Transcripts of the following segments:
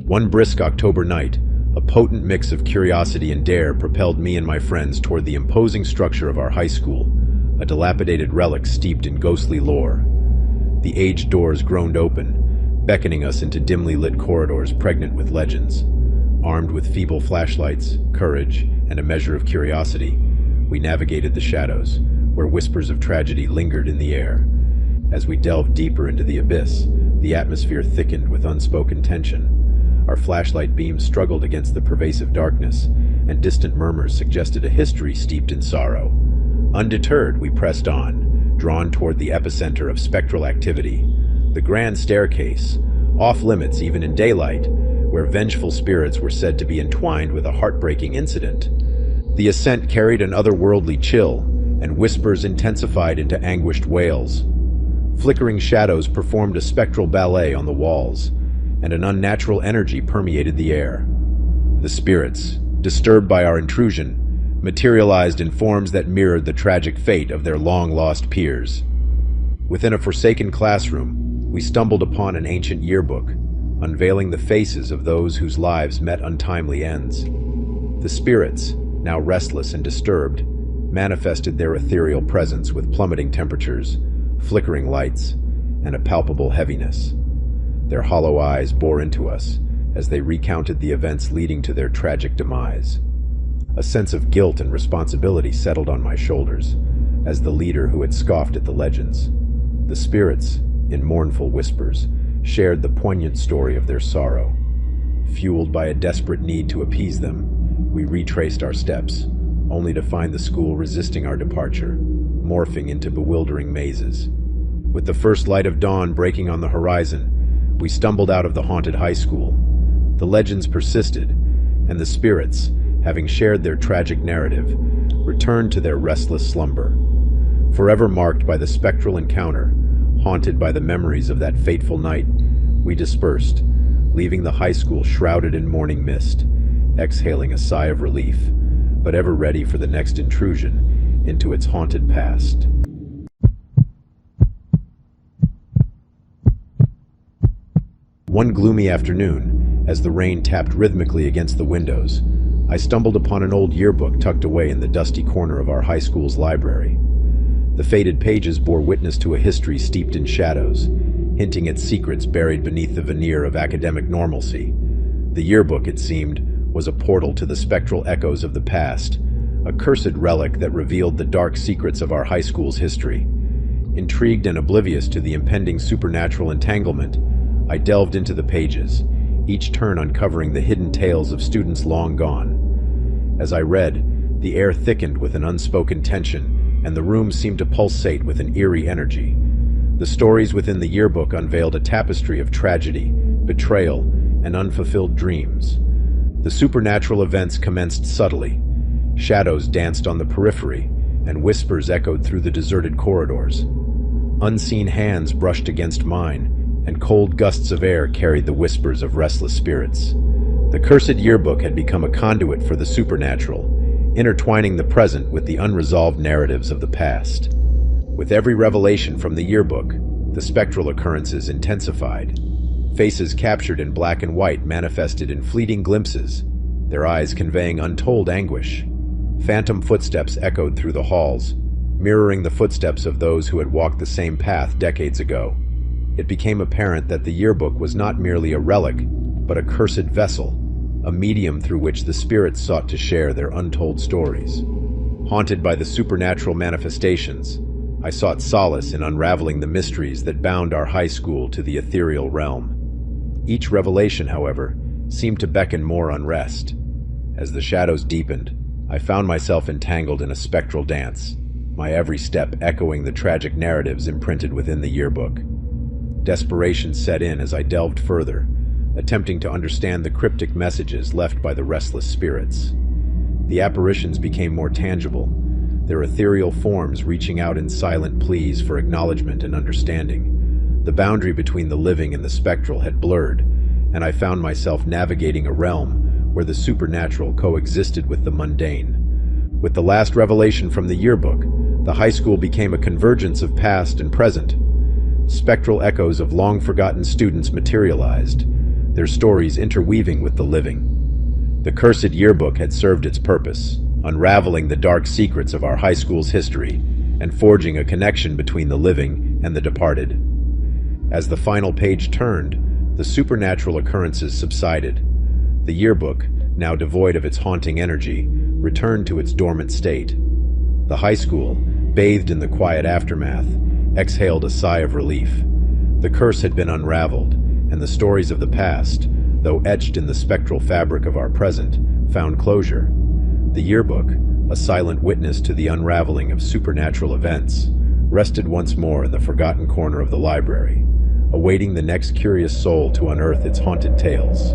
One brisk October night, a potent mix of curiosity and dare propelled me and my friends toward the imposing structure of our high school, a dilapidated relic steeped in ghostly lore. The aged doors groaned open, beckoning us into dimly lit corridors pregnant with legends. Armed with feeble flashlights, courage, and a measure of curiosity, we navigated the shadows, where whispers of tragedy lingered in the air. As we delved deeper into the abyss, the atmosphere thickened with unspoken tension. Our flashlight beams struggled against the pervasive darkness, and distant murmurs suggested a history steeped in sorrow. Undeterred, we pressed on, drawn toward the epicenter of spectral activity, the grand staircase, off-limits even in daylight, where vengeful spirits were said to be entwined with a heartbreaking incident. The ascent carried an otherworldly chill, and whispers intensified into anguished wails. Flickering shadows performed a spectral ballet on the walls, and an unnatural energy permeated the air. The spirits, disturbed by our intrusion, materialized in forms that mirrored the tragic fate of their long-lost peers. Within a forsaken classroom, we stumbled upon an ancient yearbook, unveiling the faces of those whose lives met untimely ends. The spirits, now restless and disturbed, manifested their ethereal presence with plummeting temperatures, flickering lights, and a palpable heaviness. Their hollow eyes bore into us as they recounted the events leading to their tragic demise. A sense of guilt and responsibility settled on my shoulders, as the leader who had scoffed at the legends. The spirits, in mournful whispers, shared the poignant story of their sorrow. Fueled by a desperate need to appease them, we retraced our steps, only to find the school resisting our departure, morphing into bewildering mazes. With the first light of dawn breaking on the horizon, we stumbled out of the haunted high school. The legends persisted, and the spirits, having shared their tragic narrative, returned to their restless slumber. Forever marked by the spectral encounter, haunted by the memories of that fateful night, we dispersed, leaving the high school shrouded in morning mist, exhaling a sigh of relief, but ever ready for the next intrusion into its haunted past. One gloomy afternoon, as the rain tapped rhythmically against the windows, I stumbled upon an old yearbook tucked away in the dusty corner of our high school's library. The faded pages bore witness to a history steeped in shadows, hinting at secrets buried beneath the veneer of academic normalcy. The yearbook, it seemed, was a portal to the spectral echoes of the past, a cursed relic that revealed the dark secrets of our high school's history. Intrigued and oblivious to the impending supernatural entanglement, I delved into the pages, each turn uncovering the hidden tales of students long gone. As I read, the air thickened with an unspoken tension, and the room seemed to pulsate with an eerie energy. The stories within the yearbook unveiled a tapestry of tragedy, betrayal, and unfulfilled dreams. The supernatural events commenced subtly. Shadows danced on the periphery, and whispers echoed through the deserted corridors. Unseen hands brushed against mine, and cold gusts of air carried the whispers of restless spirits. The cursed yearbook had become a conduit for the supernatural, intertwining the present with the unresolved narratives of the past. With every revelation from the yearbook, the spectral occurrences intensified. Faces captured in black and white manifested in fleeting glimpses, their eyes conveying untold anguish. Phantom footsteps echoed through the halls, mirroring the footsteps of those who had walked the same path decades ago. It became apparent that the yearbook was not merely a relic, but a cursed vessel, a medium through which the spirits sought to share their untold stories. Haunted by the supernatural manifestations, I sought solace in unraveling the mysteries that bound our high school to the ethereal realm. Each revelation, however, seemed to beckon more unrest. As the shadows deepened, I found myself entangled in a spectral dance, my every step echoing the tragic narratives imprinted within the yearbook. Desperation set in as I delved further, attempting to understand the cryptic messages left by the restless spirits. The apparitions became more tangible, their ethereal forms reaching out in silent pleas for acknowledgement and understanding. The boundary between the living and the spectral had blurred, and I found myself navigating a realm where the supernatural coexisted with the mundane. With the last revelation from the yearbook, the high school became a convergence of past and present. Spectral echoes of long-forgotten students materialized, their stories interweaving with the living. The cursed yearbook had served its purpose, unraveling the dark secrets of our high school's history and forging a connection between the living and the departed. As the final page turned, the supernatural occurrences subsided. The yearbook, now devoid of its haunting energy, returned to its dormant state. The high school, bathed in the quiet aftermath, exhaled a sigh of relief. The curse had been unraveled, and the stories of the past, though etched in the spectral fabric of our present, found closure. The yearbook, a silent witness to the unraveling of supernatural events, rested once more in the forgotten corner of the library, awaiting the next curious soul to unearth its haunted tales.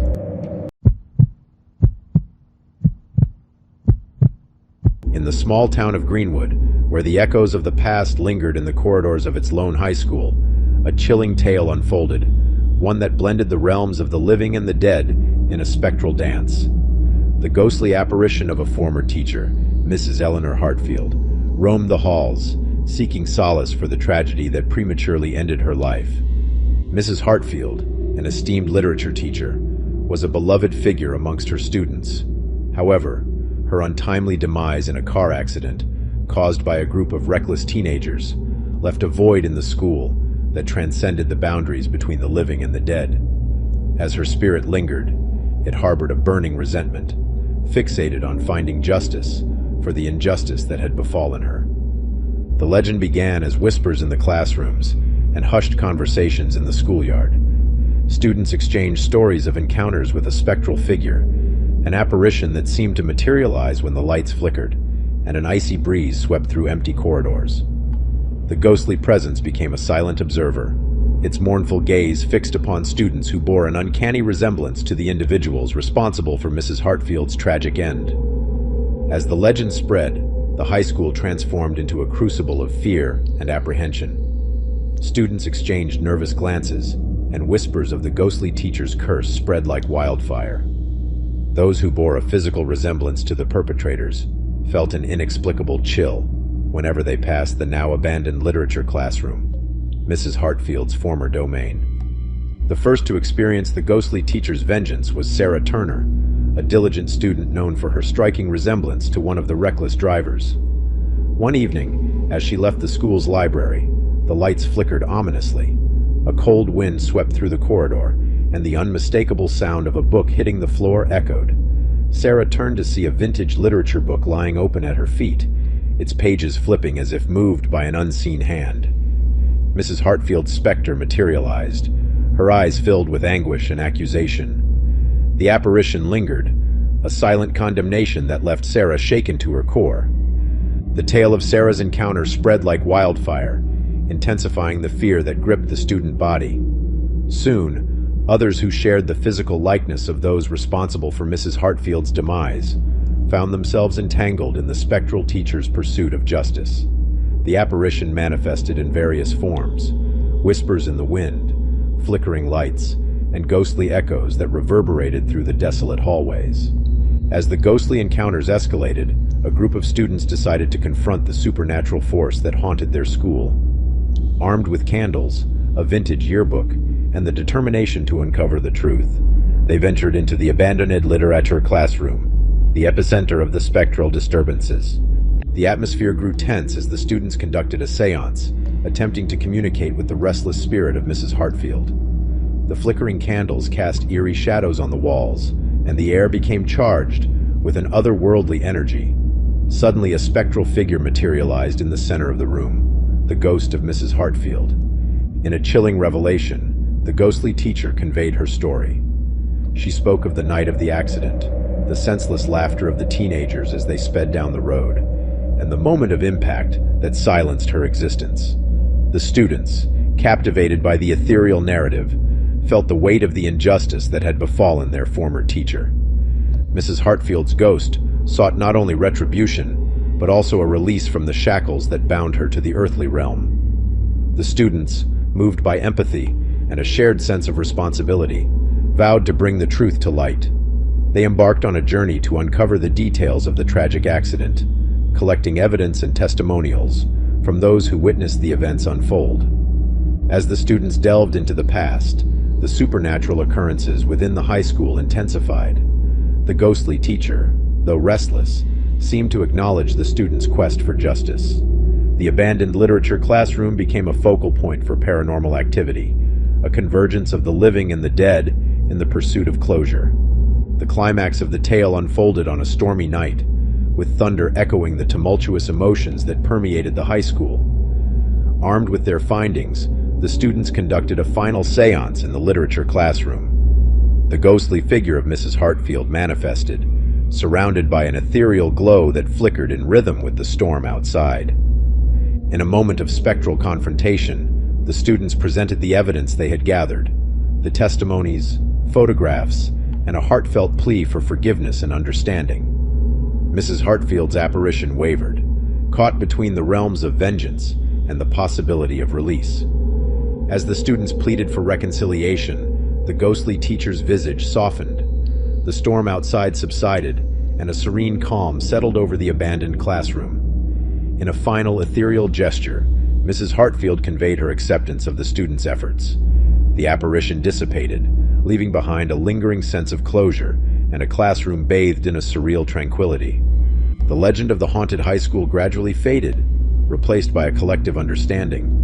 In the small town of Greenwood, where the echoes of the past lingered in the corridors of its lone high school, a chilling tale unfolded, one that blended the realms of the living and the dead in a spectral dance. The ghostly apparition of a former teacher, Mrs. Eleanor Hartfield, roamed the halls, seeking solace for the tragedy that prematurely ended her life. Mrs. Hartfield, an esteemed literature teacher, was a beloved figure amongst her students. However, her untimely demise in a car accident, caused by a group of reckless teenagers, left a void in the school that transcended the boundaries between the living and the dead. As her spirit lingered, it harbored a burning resentment, fixated on finding justice for the injustice that had befallen her. The legend began as whispers in the classrooms and hushed conversations in the schoolyard. Students exchanged stories of encounters with a spectral figure, an apparition that seemed to materialize when the lights flickered, and an icy breeze swept through empty corridors. The ghostly presence became a silent observer, its mournful gaze fixed upon students who bore an uncanny resemblance to the individuals responsible for Mrs. Hartfield's tragic end. As the legend spread, the high school transformed into a crucible of fear and apprehension. Students exchanged nervous glances, and whispers of the ghostly teacher's curse spread like wildfire. Those who bore a physical resemblance to the perpetrators felt an inexplicable chill whenever they passed the now-abandoned literature classroom, Mrs. Hartfield's former domain. The first to experience the ghostly teacher's vengeance was Sarah Turner, a diligent student known for her striking resemblance to one of the reckless drivers. One evening, as she left the school's library, the lights flickered ominously. A cold wind swept through the corridor, and the unmistakable sound of a book hitting the floor echoed. Sarah turned to see a vintage literature book lying open at her feet, its pages flipping as if moved by an unseen hand. Mrs. Hartfield's specter materialized, her eyes filled with anguish and accusation. The apparition lingered, a silent condemnation that left Sarah shaken to her core. The tale of Sarah's encounter spread like wildfire, intensifying the fear that gripped the student body. Soon, others who shared the physical likeness of those responsible for Mrs. Hartfield's demise found themselves entangled in the spectral teacher's pursuit of justice. The apparition manifested in various forms: whispers in the wind, flickering lights, and ghostly echoes that reverberated through the desolate hallways. As the ghostly encounters escalated, a group of students decided to confront the supernatural force that haunted their school. Armed with candles, a vintage yearbook, and the determination to uncover the truth, they ventured into the abandoned literature classroom, the epicenter of the spectral disturbances. The atmosphere grew tense as the students conducted a seance, attempting to communicate with the restless spirit of Mrs. Hartfield. The flickering candles cast eerie shadows on the walls, and the air became charged with an otherworldly energy. Suddenly, a spectral figure materialized in the center of the room, the ghost of Mrs. Hartfield. In a chilling revelation, the ghostly teacher conveyed her story. She spoke of the night of the accident, the senseless laughter of the teenagers as they sped down the road, and the moment of impact that silenced her existence. The students, captivated by the ethereal narrative, felt the weight of the injustice that had befallen their former teacher. Mrs. Hartfield's ghost sought not only retribution, but also a release from the shackles that bound her to the earthly realm. The students, moved by empathy and a shared sense of responsibility, vowed to bring the truth to light. They embarked on a journey to uncover the details of the tragic accident, collecting evidence and testimonials from those who witnessed the events unfold. As the students delved into the past, the supernatural occurrences within the high school intensified. The ghostly teacher, though restless, seemed to acknowledge the students' quest for justice. The abandoned literature classroom became a focal point for paranormal activity, a convergence of the living and the dead in the pursuit of closure. The climax of the tale unfolded on a stormy night, with thunder echoing the tumultuous emotions that permeated the high school. Armed with their findings, the students conducted a final séance in the literature classroom. The ghostly figure of Mrs. Hartfield manifested, surrounded by an ethereal glow that flickered in rhythm with the storm outside. In a moment of spectral confrontation, the students presented the evidence they had gathered, the testimonies, photographs, and a heartfelt plea for forgiveness and understanding. Mrs. Hartfield's apparition wavered, caught between the realms of vengeance and the possibility of release. As the students pleaded for reconciliation, the ghostly teacher's visage softened. The storm outside subsided, and a serene calm settled over the abandoned classroom. In a final ethereal gesture, Mrs. Hartfield conveyed her acceptance of the students' efforts. The apparition dissipated, leaving behind a lingering sense of closure and a classroom bathed in a surreal tranquility. The legend of the haunted high school gradually faded, replaced by a collective understanding.